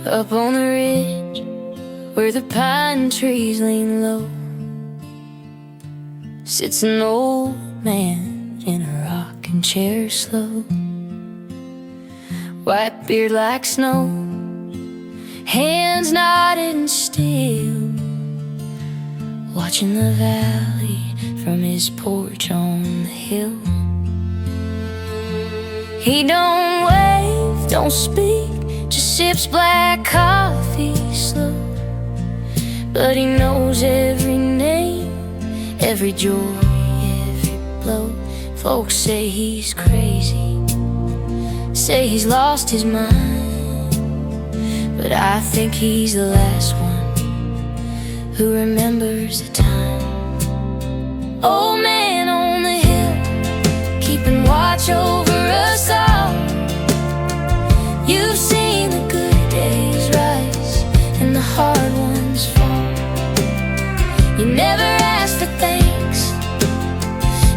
Up on the ridge where the pine trees lean low sits an old man in a rocking chair slow. White beard like snow, hands knotted and still, watching the valley from his porch on the hill. He don't wave, don't speak, just sips black coffee slow. But he knows every name, every joy, every blow. Folks say he's crazy, say he's lost his mind, but I think he's the last one who remembers the time. Old man on the hill, keeping watch over us all. You've seen the good days rise and the hard ones fall. You never asked for thanks,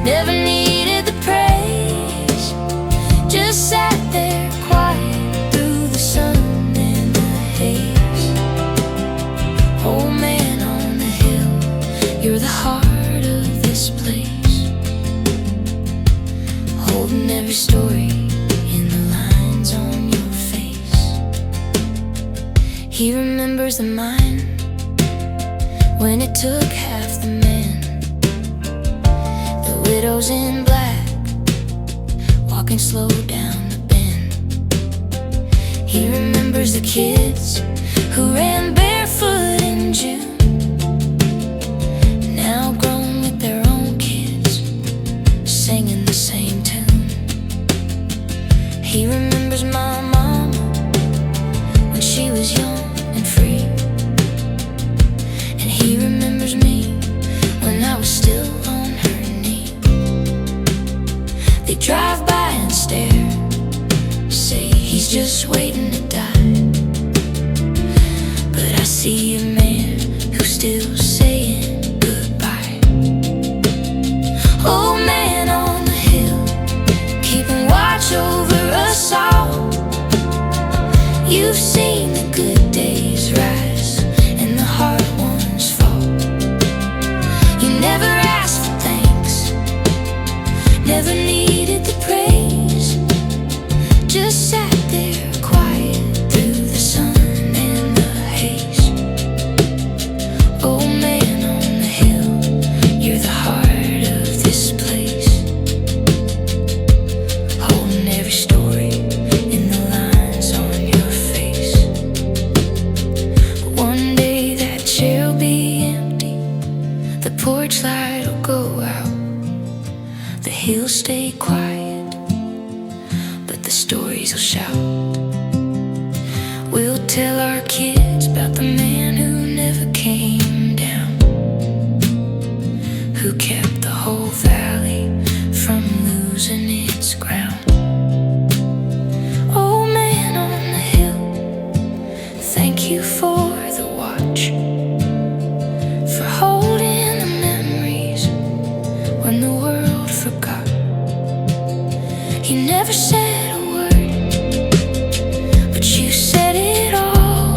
never needed the praise, just sat there quiet through the sun and the haze. Old man on the hill, you're the heart of this place, holding every story in the lines on your face. He remembers the mine when it took half the men, the widows in black walking slow down the bend. He remembers the kids who ran barefoot in June, now grown with their own kids, singing the same tune. He remembers my mama when she was young and free, and he remembers me when I was still on her knee. They drive by and stare, say he's just waiting to die, but I see a man who's still saying goodbye. Old man on the hill, keeping watch over us all. You've seen the good days rise and the hard ones fall. You never asked for thanks, never needed the praise, just sat there quiet through the sun and the haze. Old man on the hill, you're the heart of this place, holding every story in the lines on your face. But one day that chair'll be empty, the porch light'll go out, the hills stay quiet, but the stories will shout. We'll tell our kids about the man who never came down, who kept the whole valley from losing its ground. Old man on the hill, thank you for the watch, for holding the memories when the world forgot. You never said a word, but you said it all.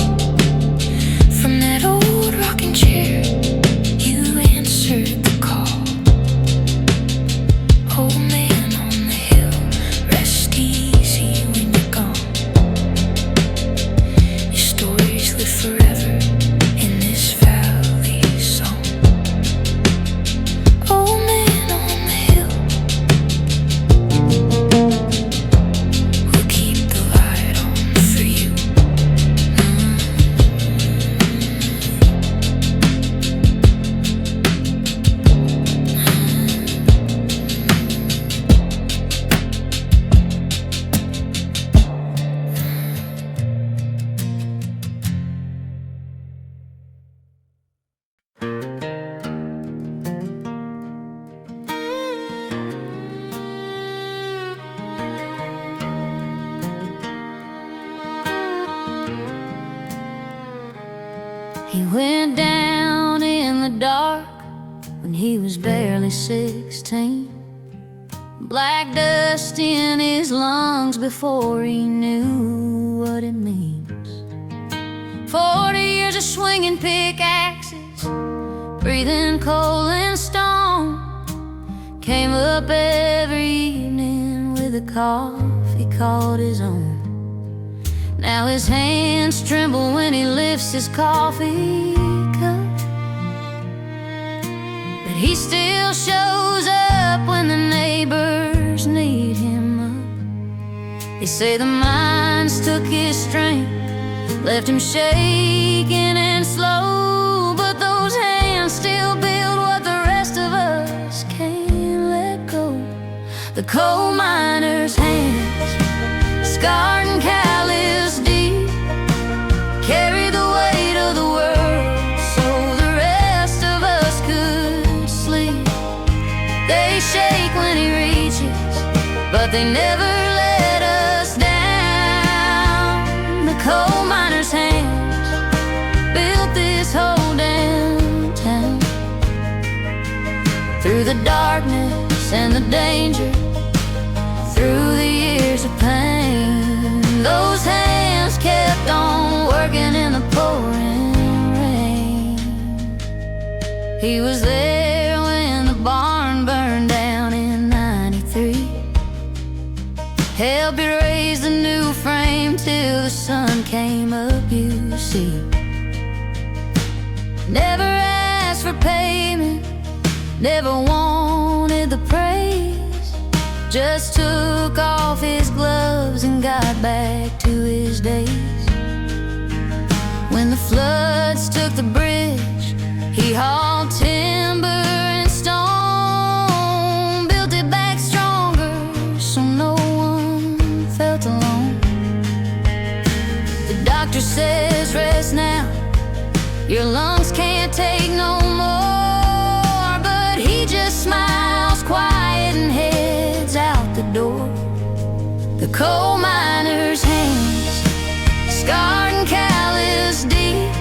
He went down in the dark when he was barely 16. Black dust in his lungs before he knew what it means. 40 years of swinging pickaxes, breathing coal and stone. Came up every evening with a cough he called his own. Now his hands tremble when he lifts his coffee cup, but he still shows up when the neighbors need him up. They say the mines took his strength, left him shaking and slow, but those hands still build what the rest of us can't let go. The coal miner's hands, scarred and calloused deep, carry the weight of the world so the rest of us could sleep. They shake when he reaches, but they never let us down. The coal miner's hands built this whole damn town. Through the darkness and the danger, through the years of pain, those hands kept on working in the pouring rain. He was there when the barn burned down in '93. Helped raise the new frame till the sun came up, you see. Never asked for payment, never wanted the praise, just took off his gloves and got back to his days. When the floods took the bridge, he hauled timber and stone, built it back stronger so no one felt alone. The doctor says rest now, your lungs can't take no more, but he just smiles quiet and heads out the door. The coal miner's hands, scarred and calloused deep,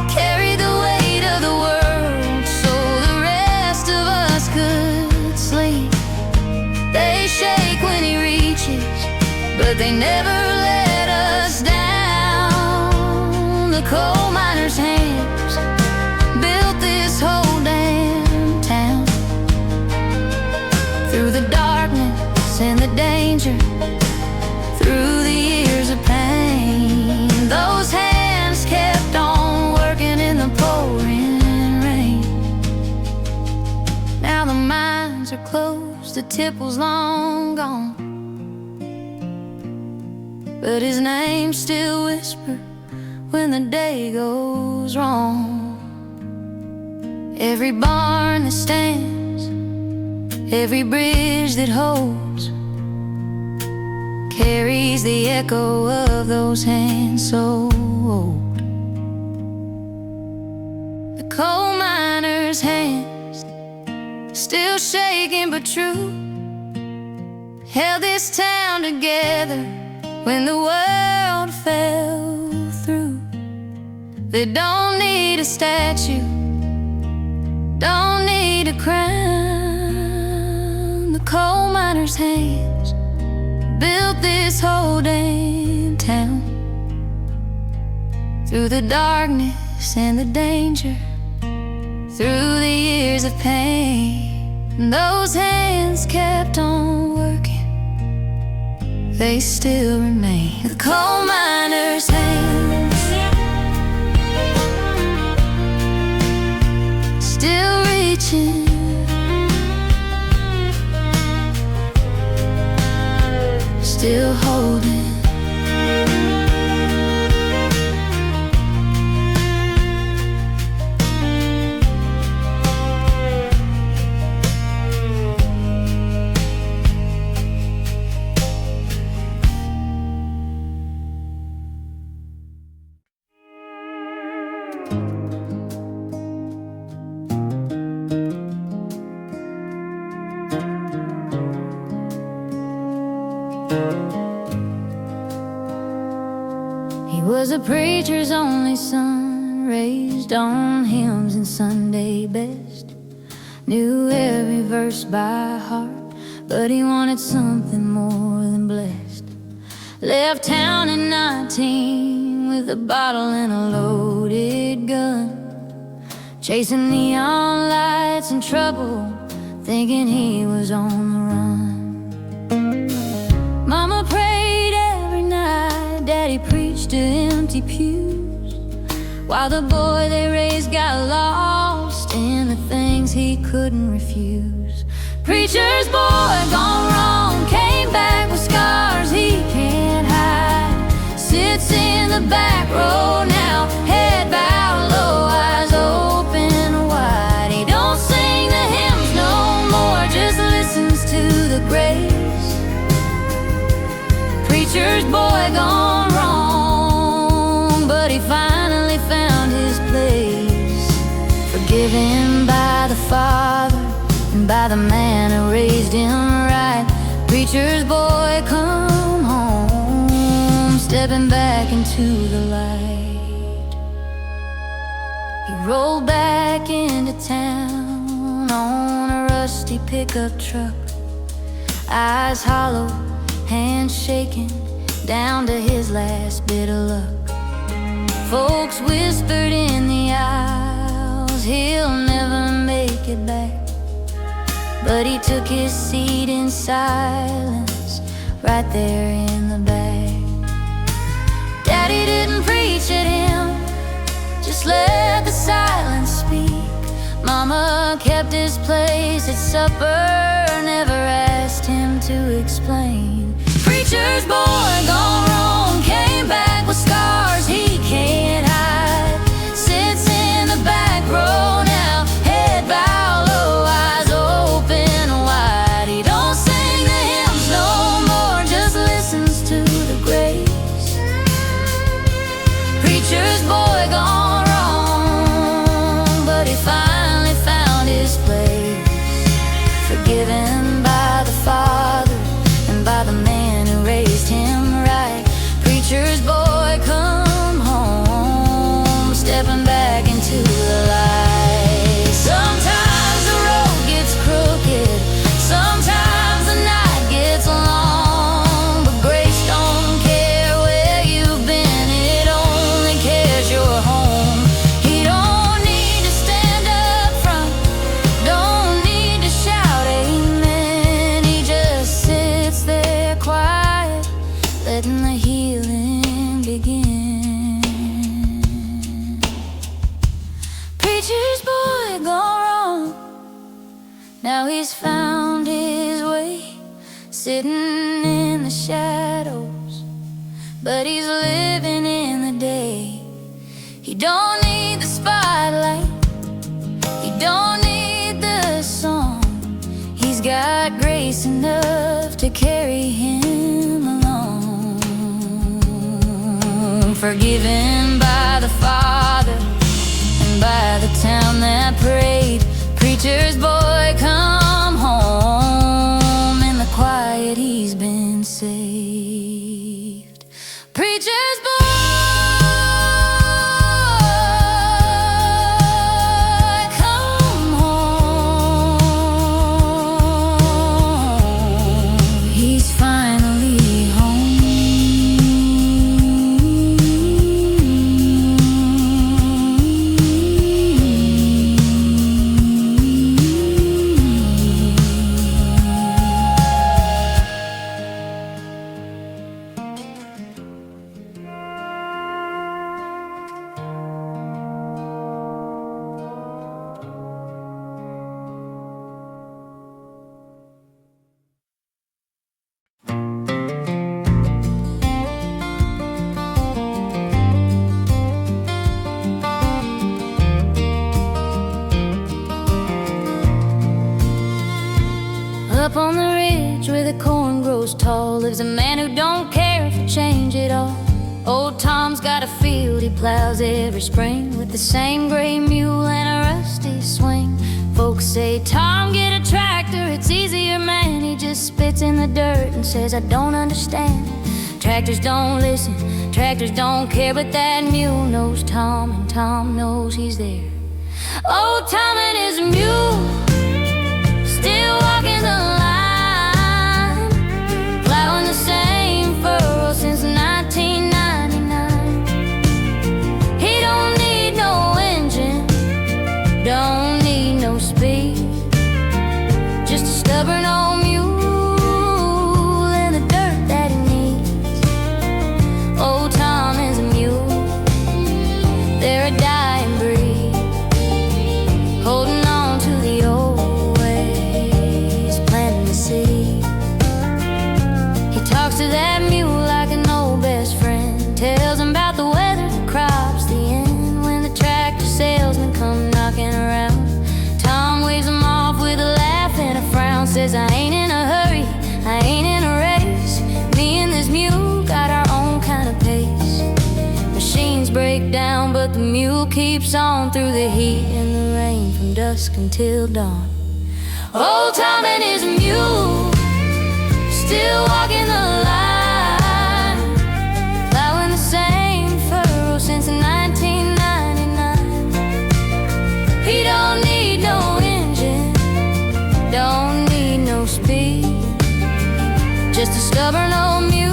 carry the weight of the world so the rest of us could sleep. They shake when he reaches, but they never let us down. The coal miner's hands built this whole damn town. Through the darkness and the danger, through the years of pain, those hands kept on working in the pouring rain. Now the mines are closed, the tipple's long gone, but his name's still whispered when the day goes wrong. Every barn that stands, every bridge that holds, carries the echo of those hands so old. The coal miner's hands, still shaking but true, held this town together when the world fell through. They don't need a statue, don't need a crown. The coal miner's hands built this whole damn town. Through the darkness and the danger, through the years of pain, those hands kept on working, they still remain. The coal miner's hands, still reaching, still holding. He was a preacher's only son, raised raised on hymns and Sunday best, knew every verse by heart, but he wanted something more than blessed. Left town at 19 with a bottle and a loaded gun, chasing neon lights and trouble, thinking he was on the run. Mama prayed every night, Daddy preached to empty pews, while the boy they raised got lost in the things he couldn't refuse. Preacher's boy gone wrong, came back with scars he can't hide, sits in the back row now, head bowed low, eyes open wide. He don't sing the hymns no more, just listens to the grace. Preacher's boy gone wrong, but he finally found his place, forgiven by the Father and by the man who raised him right. Preacher's boy come home, stepping back into the light. He rolled back into town on a rusty pickup truck, eyes hollow, hands shaking, down to his last bit of luck. Folks whispered in the aisles, he'll never make it back, but he took his seat in silence, right there in the back. Daddy didn't preach at him, just let the silence speak. Mama kept his place at supper, never asked him to explain. Preacher's boy gone wrong, came back with scars he can't hide, sits in the back row now, head bowed low, eyes open wide. He don't sing the hymns no more, just listens to the grace. Preacher's boy gone wrong, but he finally found his place, forgiven by the Father and by the man who raised him right. Preacher's boy come home, stepping back into the light. Sometimes the road gets crooked, sometimes the night gets long, but grace don't care where you've been, it only cares you're home. He don't need to stand up front, don't need to shout amen, he just sits there quiet, letting the healing begin. Preacher's boy gone wrong, now he's found his way, sitting in the shadows, but he's living in the day. He don't need the spotlight, he don't need the song, he's got grace enough to carry him along. Forgiven by the Father and by the town that prayed. Preacher's boy come home, in the quiet he's been saved. Preacher's boy come home, he's finally home. Up on the ridge where the corn grows tall lives a man who don't care for change at all. Old Tom's got a field he plows every spring with the same gray mule and a rusty swing. Folks say, Tom, get a tractor, it's easier, man. He just spits in the dirt and says, I don't understand. Tractors don't listen, Tractors don't care, but that mule knows Tom, and Tom knows he's there. Oh, Tom and his mule, still walking the line, plowing the same furrow since 1999. He don't need no engine, don't need no speed, just a stubborn old mule and the dirt that he needs. Oh, Tom is a mule, they're a dying breed, holding on to the old ways, planting the seed. He talks to that mule like an old best friend, tells him about the weather, the crops, the end. When the tractor salesman come knocking around, Tom waves him off with a laugh and a frown, says, I ain't in a hurry, I ain't in a race. Me and this mule got our own kind of pace. Machines break down, but the mule keeps on through the heat and the rain, from dusk until dawn. Old Tom and his mule, still walking the line, plowing the same furrow since 1999. He don't need no engine, don't need no speed, just a stubborn old mule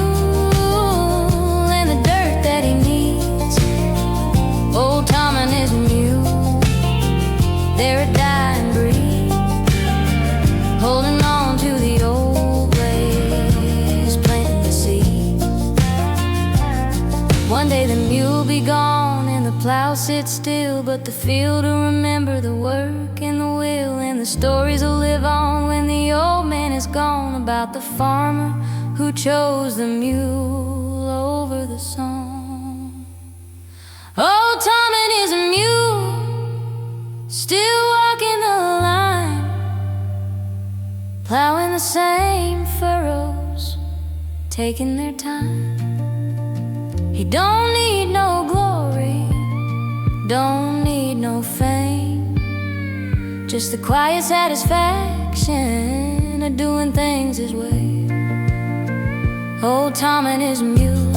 and the dirt that he needs. Old Tom and his mule, they're a dying breed, holding on to the old ways, planting the seed. One day the mule be gone and the plow sit still, but the field will remember the work and the will, and the stories will live on when the old man is gone, about the farmer who chose the mule over the song. Oh, Tom and his mule, still walking the line, plowing the same furrows, taking their time. He don't need no glory, don't need no fame, just the quiet satisfaction of doing things his way. Old Tom and his mule,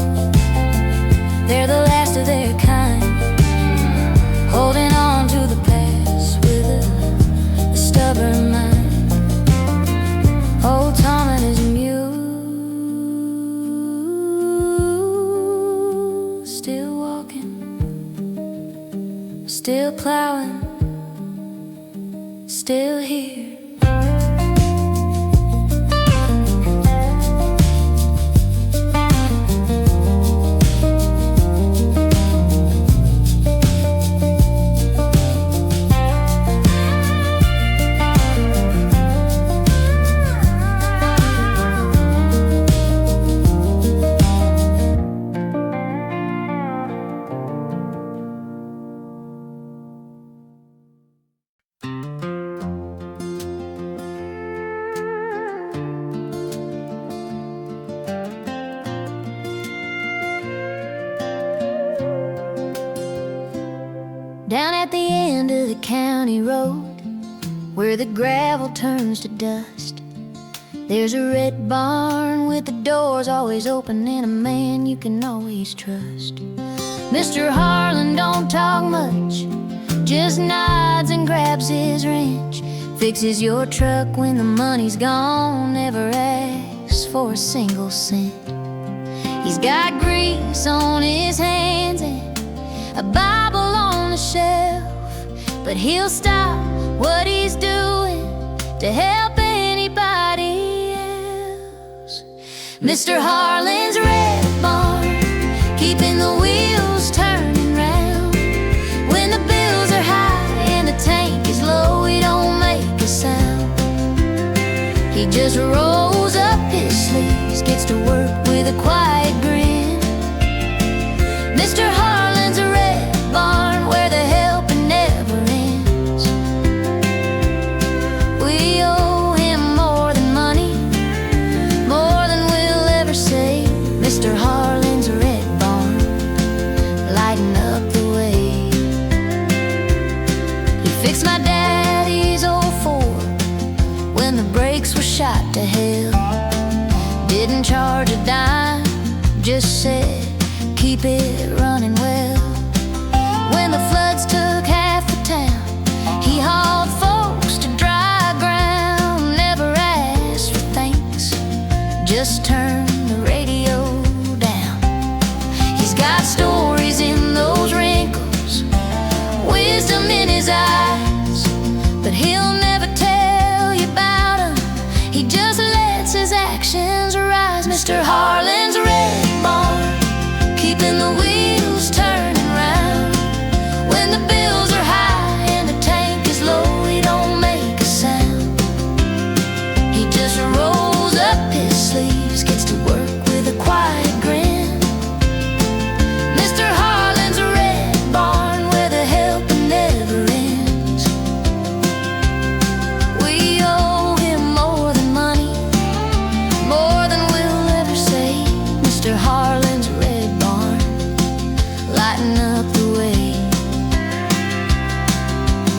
they're the last of their kind, holding on to the past with a stubborn mind. Old Tom and his mule, still walking, still plowing, still here. Down at the end of the county road, where the gravel turns to dust, there's a red barn with the doors always open and a man you can always trust. Mr. Harlan don't talk much, just nods and grabs his wrench, fixes your truck when the money's gone, never asks for a single cent. He's got grease on his hands and a Bible on the shelf, but he'll stop what he's doing to help anybody else. Mr. Harlan's red barn, keeping the wheels turning round. When the bills are high and the tank is low, he don't make a sound. He just rolls up his sleeves, gets to work with a quiet grin. Mr. Harlan's a red barn where the helping never ends. We owe him more than money, more than we'll ever save. Mr. Harlan's a red barn, lighting up the way. He fixed my daddy's old Ford when the brakes were shot to hell. Didn't charge a dime, just said, keep keep it running well. When the floods took half the town, he hauled folks to dry ground. Never asked for thanks, just turned the radio down. He's got stories in those wrinkles, wisdom in his eyes, but he'll never tell you about them. He just lets his actions rise. Mr. Harlan's red barn, keeping the wheels turning round. When the bills are high and the tank is low, he don't make a sound. He just rolls up his sleeves, gets to work with a quiet grin. Mr. Harlan's red barn, where the helping never ends. We owe him more than money, more than we'll ever say. Mr. Harlan's red barn, lighting up the way.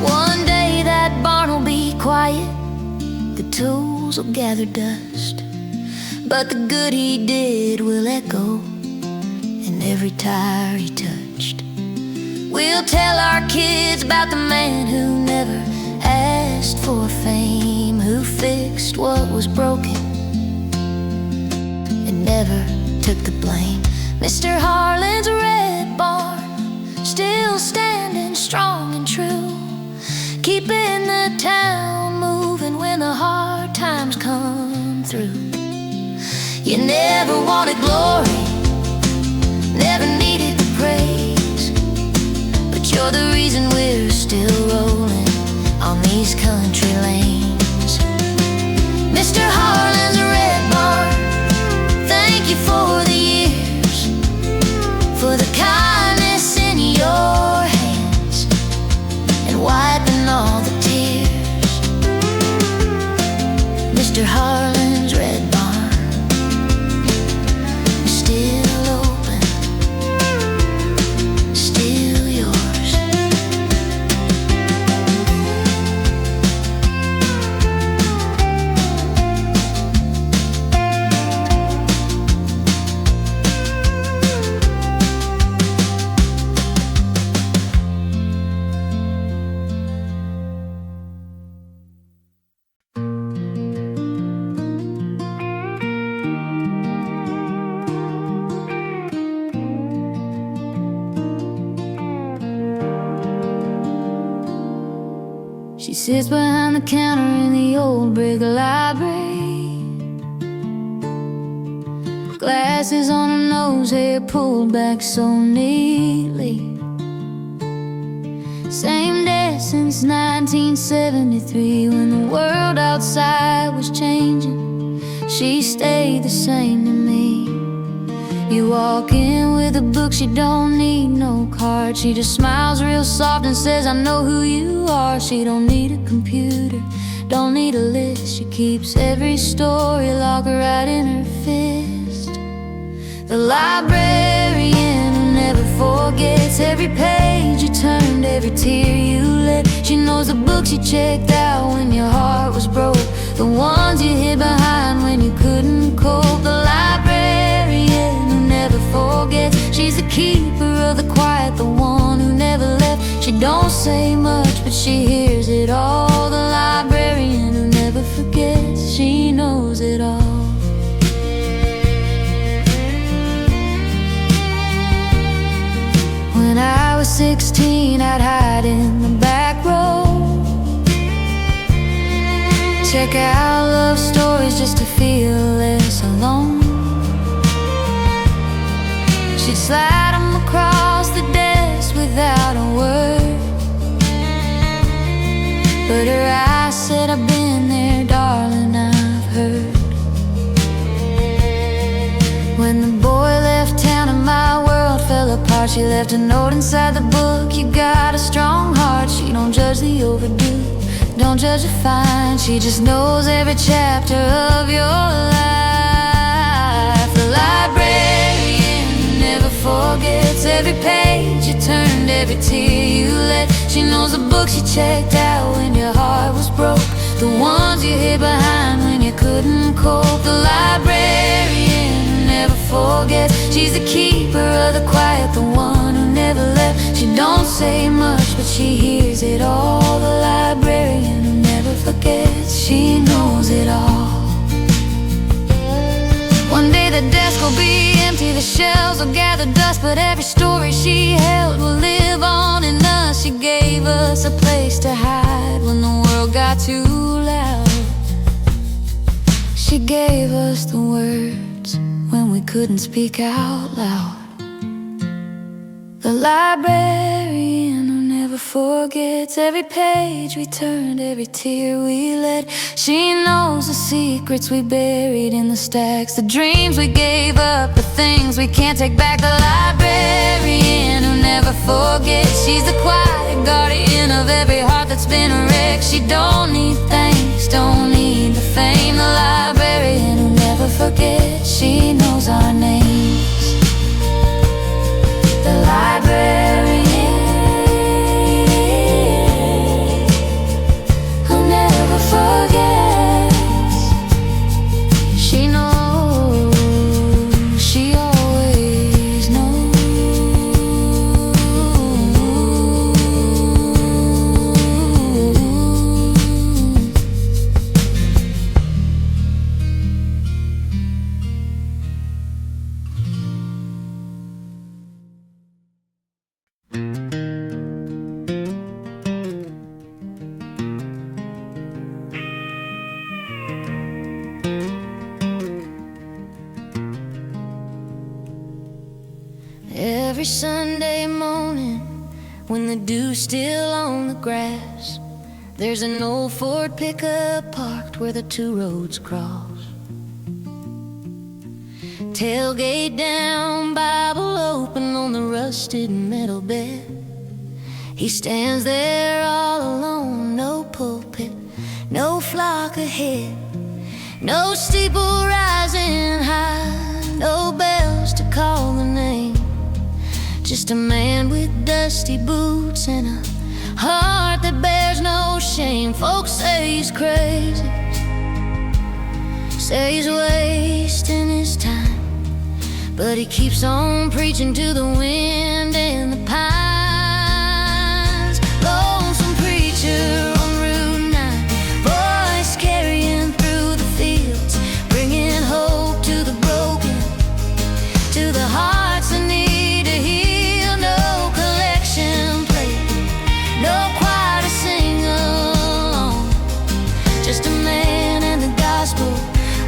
One day that barn will be quiet, the tools will gather dust, but the good he did will echo in every tire he touched. We'll tell our kids about the man who never asked for fame, who fixed what was broken and never took the blame. Mr. Harlan's red barn, still standing strong and true, keeping the town moving when the hard times come through. You never wanted glory, never needed the praise, but you're the reason we're still rolling on these country lanes. Mr. Harlan's red barn, thank you for the years, for the kindness in your hands and wiping all the tears. Mr. Harlan's red barn, still open, still yours. She sits behind the counter in the old brick library, glasses on her nose, hair pulled back so neatly. Same day since 1973, when the world outside was changing. She stayed the same to me. You walk in with a book, she don't need no card. She just smiles real soft and says, I know who you are. She don't need a computer, don't need a list. She keeps every story locked right in her fist. The librarian who never forgets every page you turned, every tear you lit. She knows the books you checked out when your heart was broke, the ones you hid behind when you couldn't cope. The librarian who never forgets, she's the keeper of the quiet, the one who never left. She don't say much, but she hears it all. The librarian who never forgets, she knows it all. When I was 16, I'd hide in the back row, check out love stories just to feel less alone. She'd slide them across the desk without a word, but her eyes said, I've been there, darling, I've heard. When the boy left town and my world fell apart, she left a note inside the book. You got a strong heart. She don't judge the overdue, don't judge the fine. She just knows every chapter of your life. The librarian never forgets every page you turned, every tear you let. She knows the books you checked out when your heart was broke, the ones you hid behind when you couldn't cope. The librarian never forgets. She's the keeper of the quiet, the one who never left. She don't say much, but she hears it all. The librarian who never forgets, she knows it all. One day the desk will be empty, the shelves will gather dust, but every story she held will live on in us. She gave us a place to hide when the world got too loud. She gave us the words when we couldn't speak out loud. The librarian who never forgets, every page we turned, every tear we led. She knows the secrets we buried in the stacks, the dreams we gave up, the things we can't take back. The librarian who never forgets, she's the quiet guardian of every heart that's been wrecked. She don't need thanks, don't need the fame. The librarian who never forgets, she knows our names. The librarian who never forgets, she knows, she always knows. Every Sunday morning, when the dew's still on the grass, there's an old Ford pickup parked where the two roads cross. Tailgate down, Bible open on the rusted metal bed. He stands there all alone, no pulpit, no flock ahead, no steeple rising high, no bells to call the name. Just a man with dusty boots and a heart that bears no shame. Folks say he's crazy, say he's wasting his time, but he keeps on preaching to the wind and the pines. Lonesome preacher on Route 9, voice carrying through the fields, bringing hope to the broken, to the hearts that need to heal. No collection plate, no choir to sing along, just a man and the gospel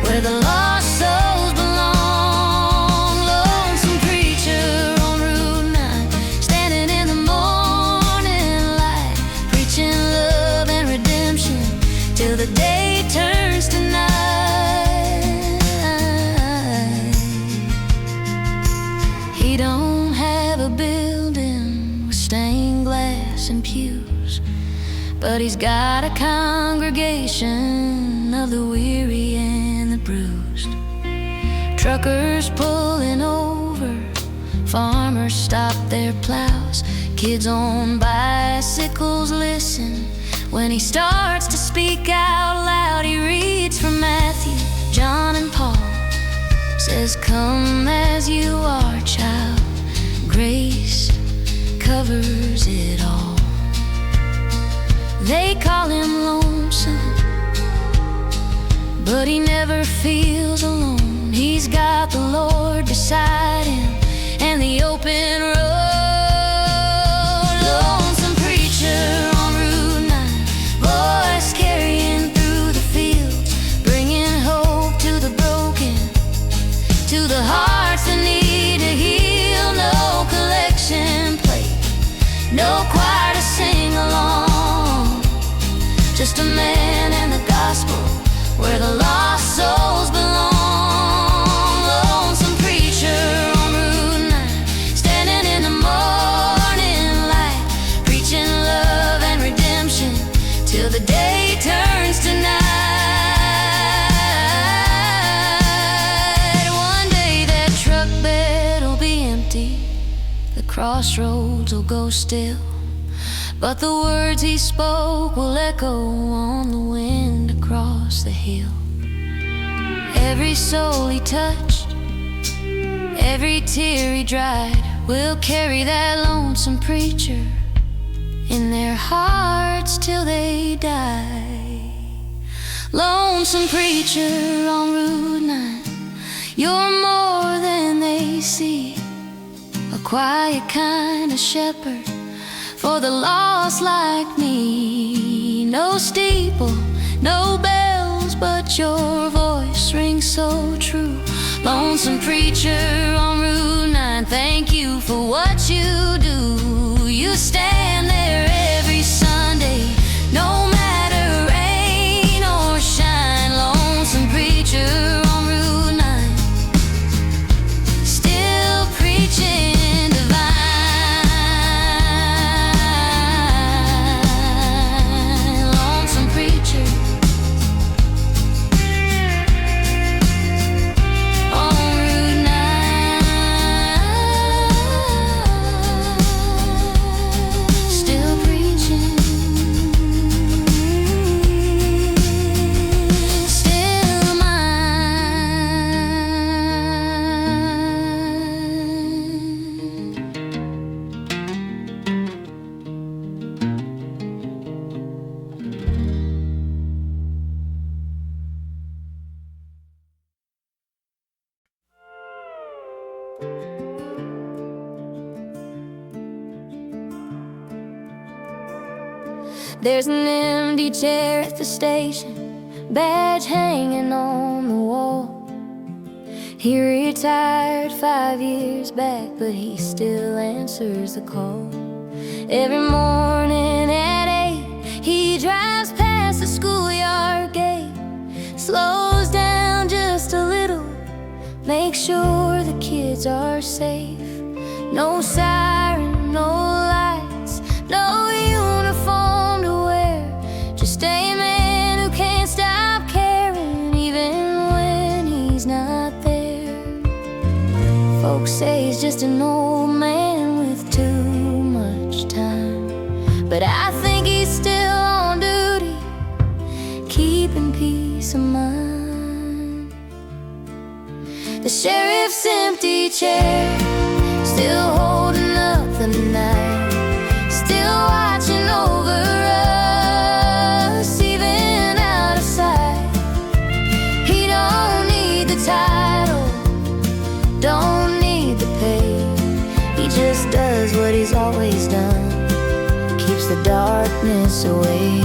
where the lost souls belong. Lonesome preacher on Route 9, standing in the morning light, preaching love and redemption till the day turns to night. He don't have a building with stained glass and pews, but he's got a congregation of the weary and the bruised. Truckers pulling over, farmers stop their plows, kids on bicycles listen when he starts to speak out loud. He reads from Matthew, John and Paul, says, "Come as you are, child, grace covers it all." They call him Lonesome, but he never feels alone. He's got the Lord beside him and the open road. Lonesome preacher on Route 9, voice carrying through the fields, bringing hope to the broken, to the hearts that need to heal. No collection plate, no choir to sing along, just a man and the gospel where the lost souls belong. Lonesome preacher on Route 9, standing in the morning light, preaching love and redemption till the day turns to night. One day that truck bed will be empty, the crossroads will go still, but the words he spoke will echo on the wind across the hill. Every soul he touched Every tear he dried will carry that lonesome preacher in their hearts till they die. Lonesome preacher on Route 9, you're more than they see, a quiet kind of shepherd for the lost like me. No steeple, no bells, but your voice rings so true. Lonesome preacher on Route 9, thank you for what you do. You stand there every Sunday, no matter rain or shine. Lonesome preacher on Route 9, still preaching. There's an empty chair at the station, badge hanging on the wall. He retired 5 years back, but he still answers the call. Every morning at 8, he drives past the schoolyard gate, slows down just a little, makes sure the kids are safe. No siren, no lights, no uniform to wear, just a man who can't stop caring even when he's not there. Folks say he's just an old man with too much time, but I think he's still on duty, keeping peace of mind. The sheriff's empty chair, still holding up the night, still watching over us, even out of sight. He don't need the title, don't need the pay, he just does what he's always done, keeps the darkness away.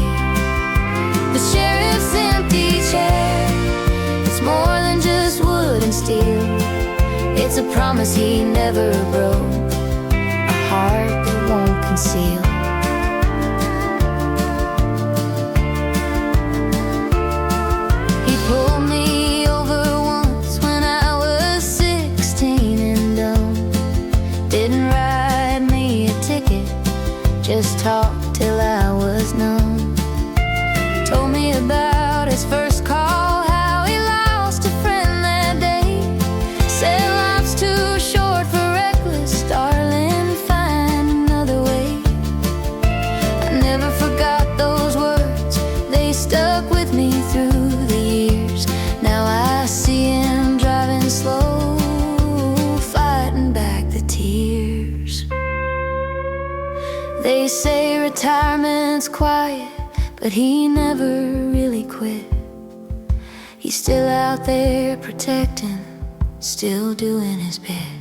The sheriff's empty chair, it's more than just wood and steel, it's a promise he never broke, a heart that won't conceal. He pulled me over once when I was 16 and dumb, didn't write me a ticket, just talked till I was numb. Told me about his first call, how he lost a friend that day, said life's too short for reckless, darling, find another way. I never forgot those words, they stuck with me through the years. Now I see him driving slow, fighting back the tears. They say retirement's quiet, but he never really quit. He's still out there protecting, still doing his bit.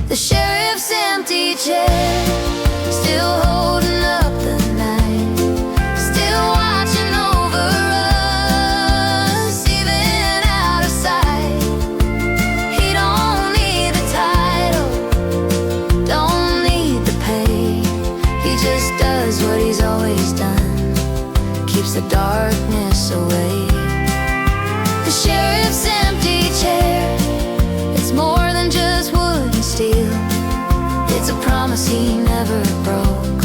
The sheriff's empty chair, still holding up the night, still watching over us, even out of sight. He don't need the title, don't need the pay, he just does what he's always done, keeps the darkness away. The sheriff's empty chair, it's more than just wood and steel, it's a promise he never broke,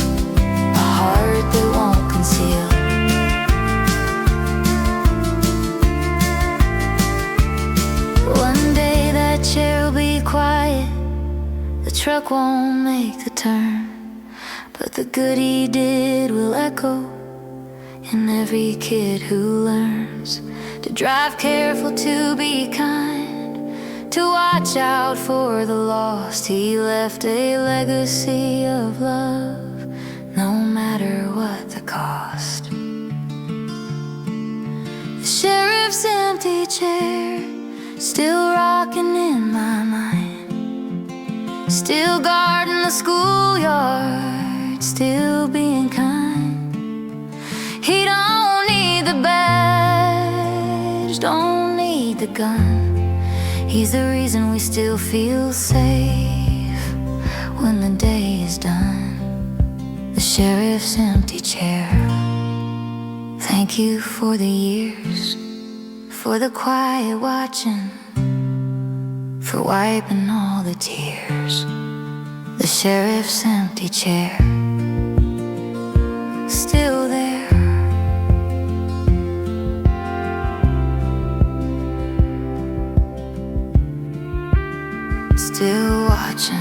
a heart that won't conceal. One day that chair will be quiet, the truck won't make the turn, but the good he did will echo in every kid who learns to drive careful, to be kind, to watch out for the lost. He left a legacy of love, no matter what the cost. The sheriff's empty chair, still rocking in my mind, still guarding the schoolyard, still being kind. He don't need the badge, don't need the gun. He's the reason we still feel safe when the day is done. The sheriff's empty chair. Thank you for the years, for the quiet watching, for wiping all the tears. The sheriff's empty chair, still there. Still watching.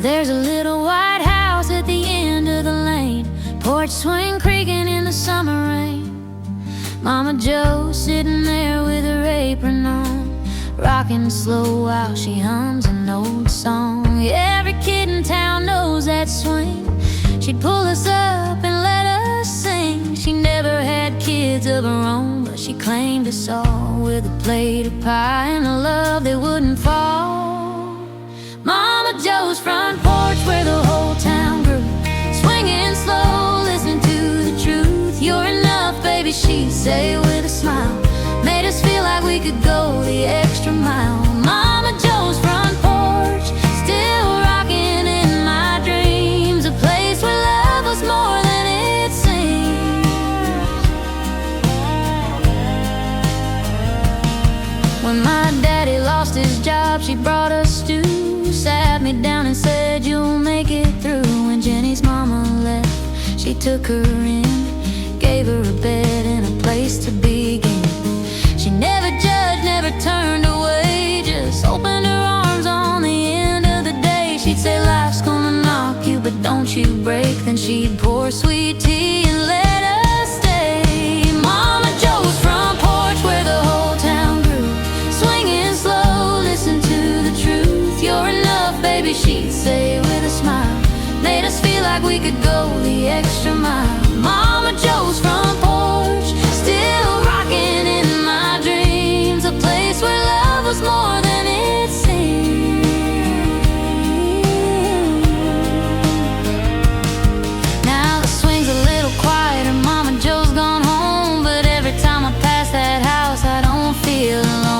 There's a little white house at the end of the lane, porch swing creaking in the summer rain. Mama Jo sitting there with her apron on, rocking slow while she hums an old song. Every kid in town knows that swing. She'd pull us up and let us sing. She never had kids of her own, but she claimed us all with a plate of pie and a love that wouldn't fall. Mama Jo's front porch where the whole town grew, swinging slow, listening to the truth. You're enough, baby, she'd say with a smile, made us feel like we could go the extra mile. Mama Jo's front porch, still rocking in my dreams, a place where love was more than it seems. When my daddy lost his job, she brought us stew, sat me down and said, you'll make it through. When Jenny's mama left, she took her in, gave her a bed and a place to begin. She never judged, never turned away, just opened her arms on the end of the day. She'd say, life's gonna knock you, but don't you break. Then she'd pour sweet tea and let us stay. Mama Jo's front porch where the whole town grew, swinging slow, listen to the truth. You're enough, baby, she'd say with a smile, made us feel like we could go the extra mile. Mama Jo's front porch, still rocking in my dreams, a place where love was more than it seemed. Now the swing's a little quieter, Mama Jo's gone home, but every time I pass that house I don't feel alone.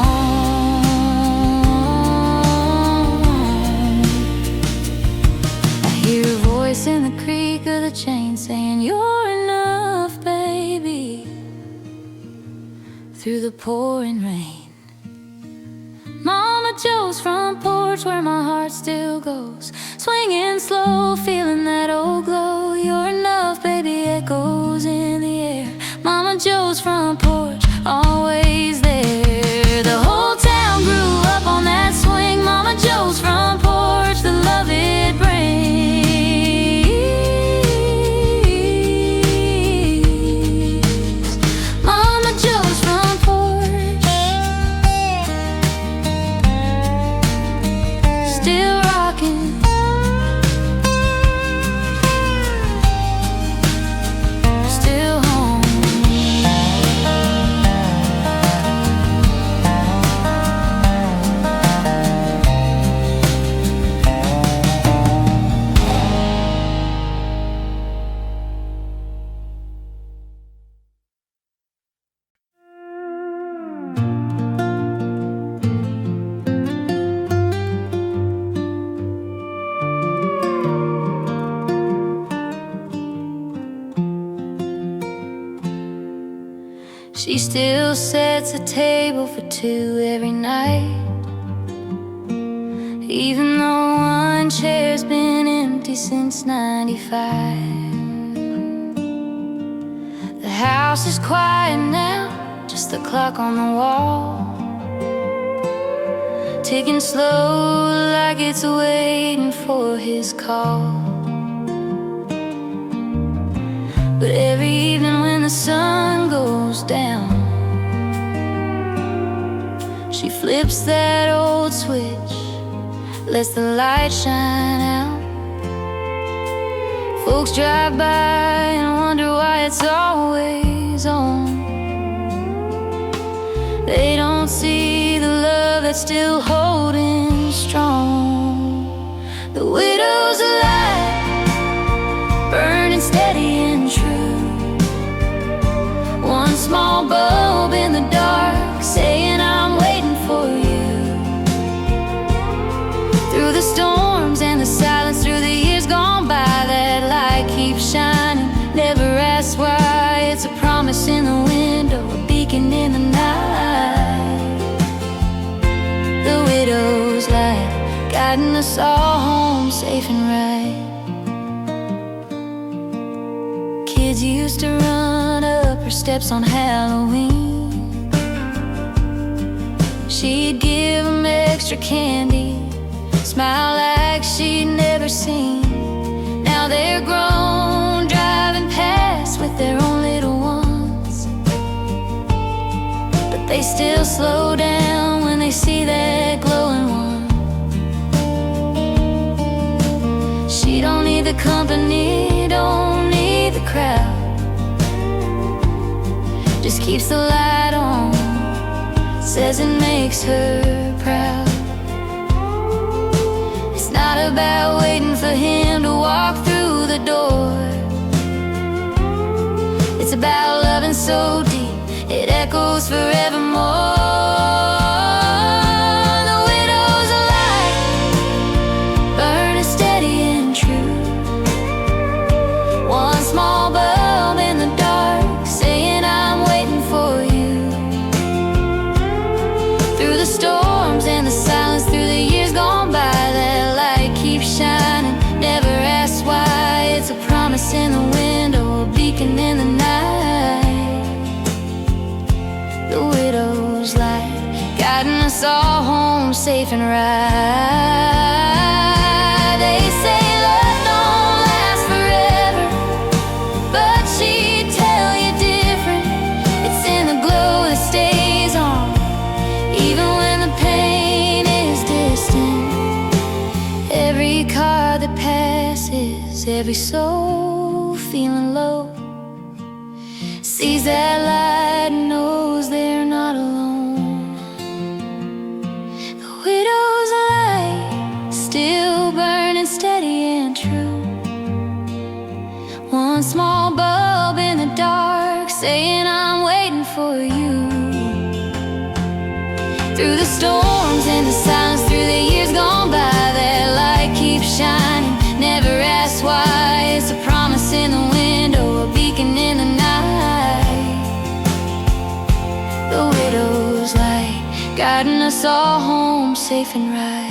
In the creak of the chain saying, you're enough, baby, through the pouring rain. Mama Jo's front porch where my heart still goes, swinging slow, feeling that old glow. You're enough, baby, echoes in the air. Mama Jo's front porch, always there. The whole town grew up on that swing. Mama Jo's front porch, the love it brings. She still sets a table for two every night, even though one chair's been empty since '95. The house is quiet now, just the clock on the wall, ticking slow like it's waiting for his call. But every evening when the sun goes down, she flips that old switch, lets the light shine out. Folks drive by and wonder why it's always on. They don't see the love that's still holding strong. The widow's light, burning steady and true. One small bulb in the dark, saying I'm waiting for you. Through the storms and the silence, through the years gone by, that light keeps shining, never asks why. It's a promise in the window, a beacon in the night. The widow's light, guiding us all home safe and right. Kids used to run up her steps on Halloween. She'd give them extra candy, smile like she'd never seen. Now they're grown, driving past with their own little ones, but they still slow down when they see that glowing one. She don't need the company, don't need the crowd, just keeps the light on, says it makes her proud. It's not about waiting for him to walk through the door. It's about loving so deep, it echoes forevermore. The widow's light, burning steady and true. One small bulb in the dark, saying I'm waiting for you. Through the storms and the silence, through the years gone by, that light keeps shining, never asks why. It's a promise in the window, a beacon in the night. The widow's light, guiding us all home safe and right. They say love don't last forever, but she'd tell you different. It's in the glow that stays on, even when the pain is distant. Every car that passes, every soul feeling low, sees that light and knows they're not alone. The widow's light, still burning steady and true. One small bulb in the dark, saying I'm waiting for you. Through the storms and the silence, through the years gone by, that light keeps shining, never asks why. It's a promise in the window, a beacon in the night. The widow's light, guiding us all home safe and right.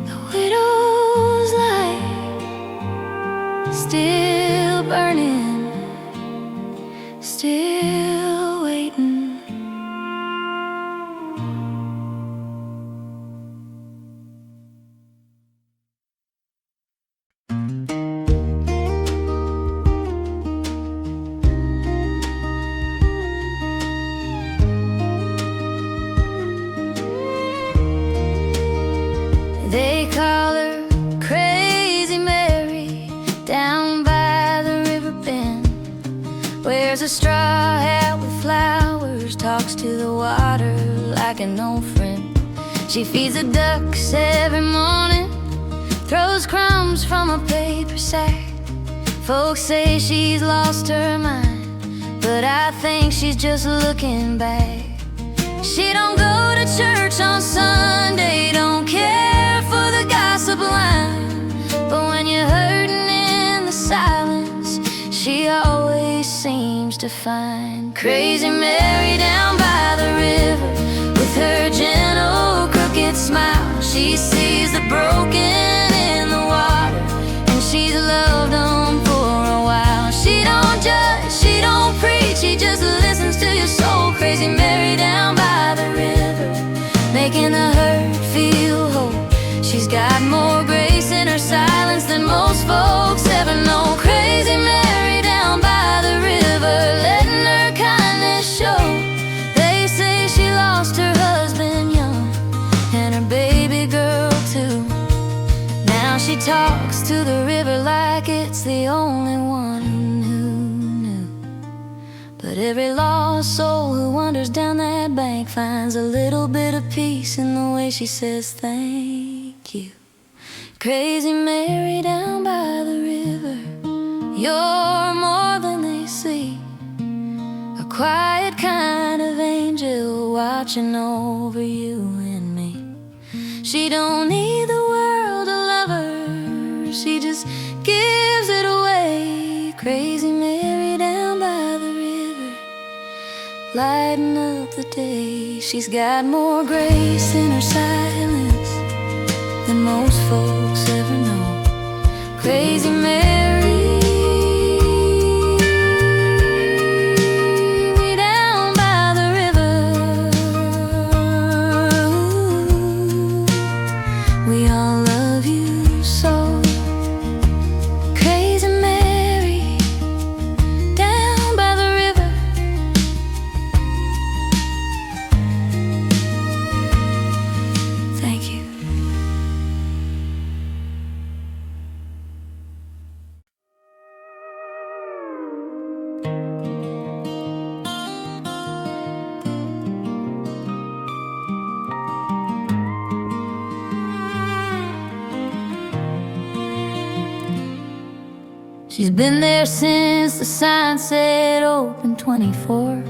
The widow's light, still burning, still waiting. They call her Crazy Mary, down by the river bend. Wears a straw hat with flowers, talks to the water like an old friend. She feeds the ducks every morning, throws crumbs from a paper sack. Folks say she's lost her mind, but I think she's just looking back. She don't go to church on Sunday, don't care for the gossip line, but when you're hurting in the silence, she always seems to find. Crazy Mary down by the river, with her gentle crooked smile. She sees the broken in the water, and she's loved them for a while. She don't judge, she don't preach, she just listens to your soul. Crazy Mary down by the river, making the hurt feel whole. She's got more grace in her silence than most folks ever know. Crazy Mary down by the river, letting her kindness show. They say she lost her husband young, and her baby girl too. Now she talks to the river like it's the only one who knew. But every lost soul who wanders down that bank finds a little bit of peace in the way she says thank you. Crazy Mary down by the river, you're more than they see. A quiet kind of angel watching over you and me. She don't need the world to love her, she just gives it away. Crazy Mary down by the river, lighting up the day. She's got more grace in her silence than most folks ever know. Crazy Mary, way down by the river. We all love you so. Crazy Mary, down by the river. Thank you. She's been there since the sign said open 24.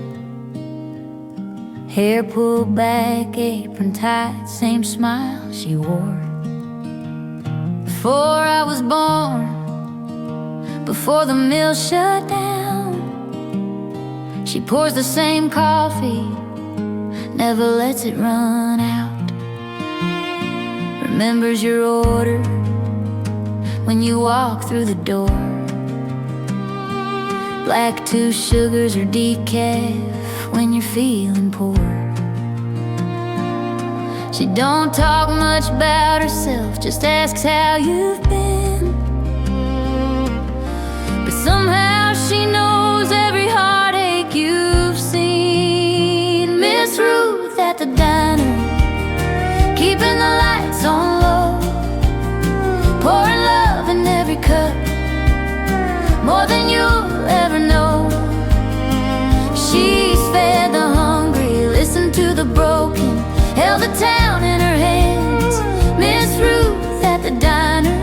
Hair pulled back, apron tight, same smile she wore. Before I was born, before the mill shut down, she pours the same coffee, never lets it run out. Remembers your order when you walk through the door. Black 2 sugars or decaf when you're feeling poor. She don't talk much about herself, just asks how you've been. But somehow she knows every heartache you've seen. Miss Ruth at the diner, keeping the lights on low, pouring love in every cup, more than you'll ever know. She's fed the hungry, listened to the broken, held the town in her hands. Miss Ruth at the diner,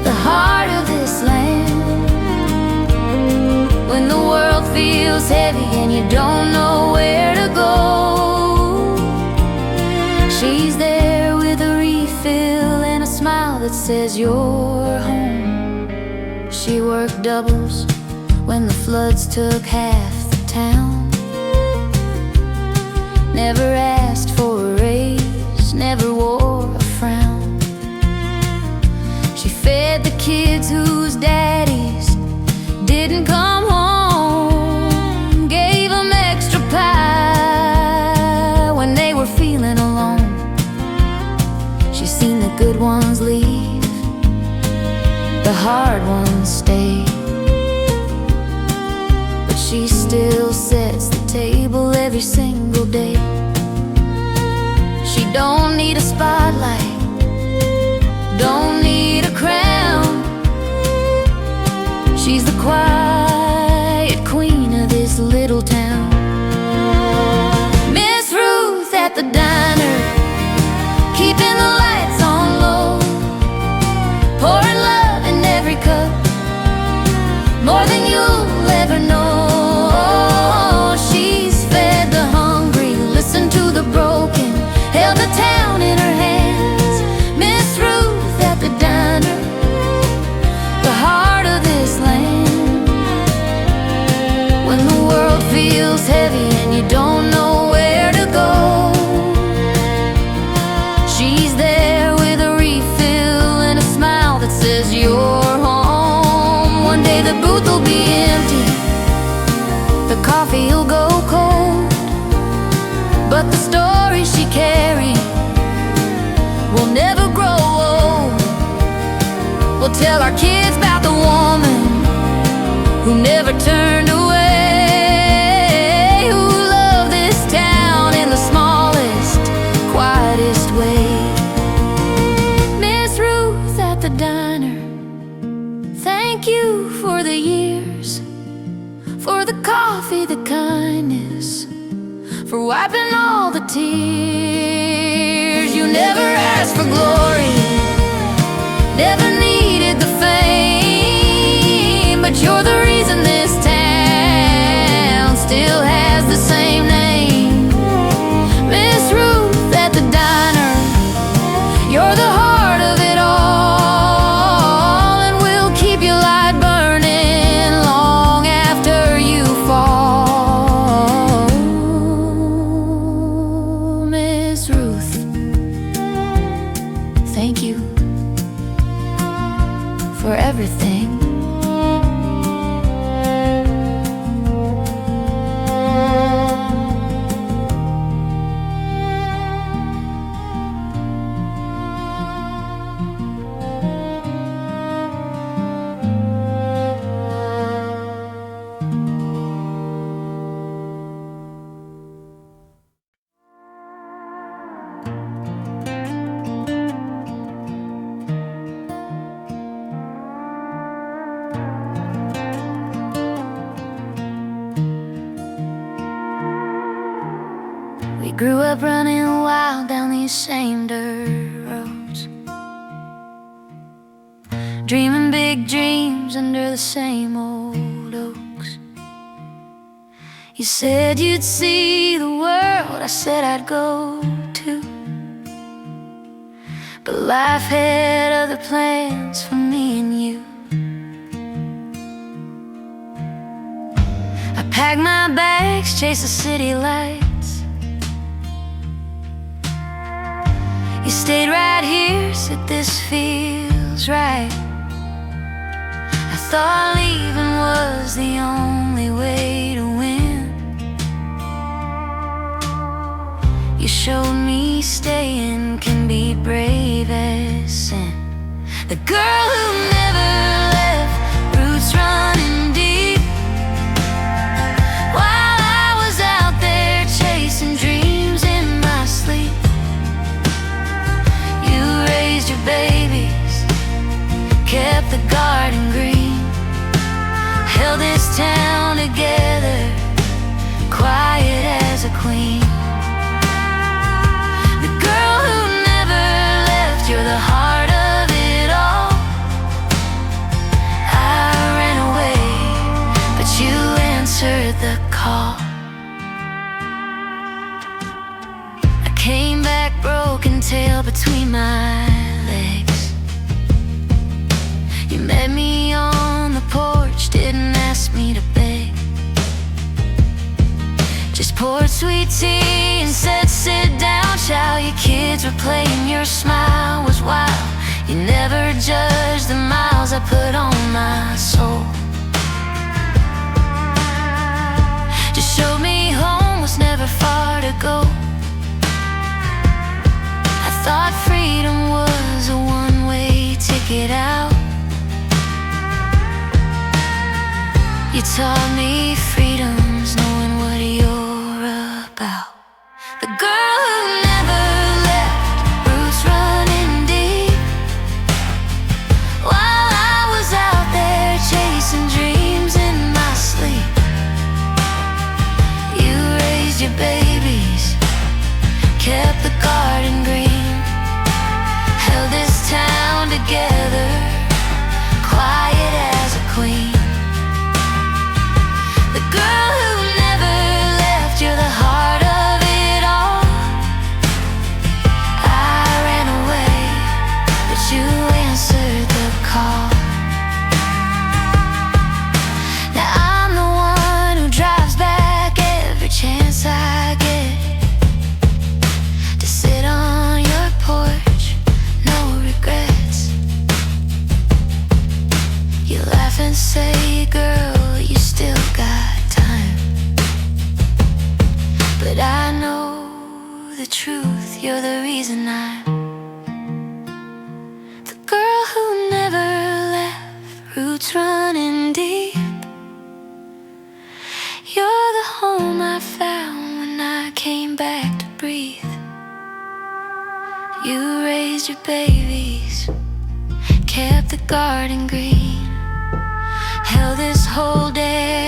the heart of this land. When the world feels heavy and you don't know where to go, she's there with a refill and a smile that says you're home. She worked doubles when the floods took half the town. Never asked for a raise, never wore a frown. She fed the kids whose daddies didn't come home, gave them extra pie when they were feeling alone. She's seen the good ones leave, the hard ones stay, but she still sets the table every single day. She don't need a spotlight, don't need a crown. She's the quiet queen of this little town. Miss Ruth at the diner, keeping the lights on low, pouring love in every cup, more than you'll ever know. She's fed the hungry, listened to the broken, held the town in her hands. Miss Ruth at the diner, the heart of this land. When the world feels heavy and you don't know where to go, tell our kids about the woman who never turned away, who loved this town in the smallest, quietest way. Miss Ruth at the diner, thank you for the years, for the coffee, the kindness, for wiping all the tears. You never asked for glory, never needed the fame, but you're the reason this town still has the same name. Miss Ruth at the diner, you're the heart of it all, and we'll keep your light burning long after you fall. Miss Ruth, thank you for everything. We grew up running wild down these same dirt roads, dreaming big dreams under the same old oaks. You said you'd see the world, I said I'd go too, but life had other plans for me and you. I packed my bags, chased the city lights. You stayed right here, said this feels right. I thought leaving was the only way to win. You showed me staying can be brave as sin. The girl who never left, roots running deep, while I was out there chasing dreams in my sleep. Your babies, kept the garden green, held this town together, quiet as a queen. The girl who never left, you're the heart of it all. I ran away, but you answered the call. I came back broken, tail between my legs. You met me on the porch, didn't ask me to beg, just poured sweet tea and said sit down, child. Your kids were playing, your smile was wild. You never judged the miles I put on my soul. Just showed me home was never far to go. I thought freedom was a one-way ticket out. You taught me freedom's knowing what you're about. The girl who never left, roots running deep, while I was out there chasing dreams in my sleep. You raised your babies, kept the garden green, held this town together, quiet as a queen. The girl who never left, you're the heart of it all. I ran away, but you answered the call. Now I'm the one who drives back every chance I get to sit on your porch, no regrets. You laugh and say, girl, you still got time, but I know the truth, you're the reason I'm the girl who never left. home I found when I came back to breathe. You raised your babies, kept the garden green, held this whole day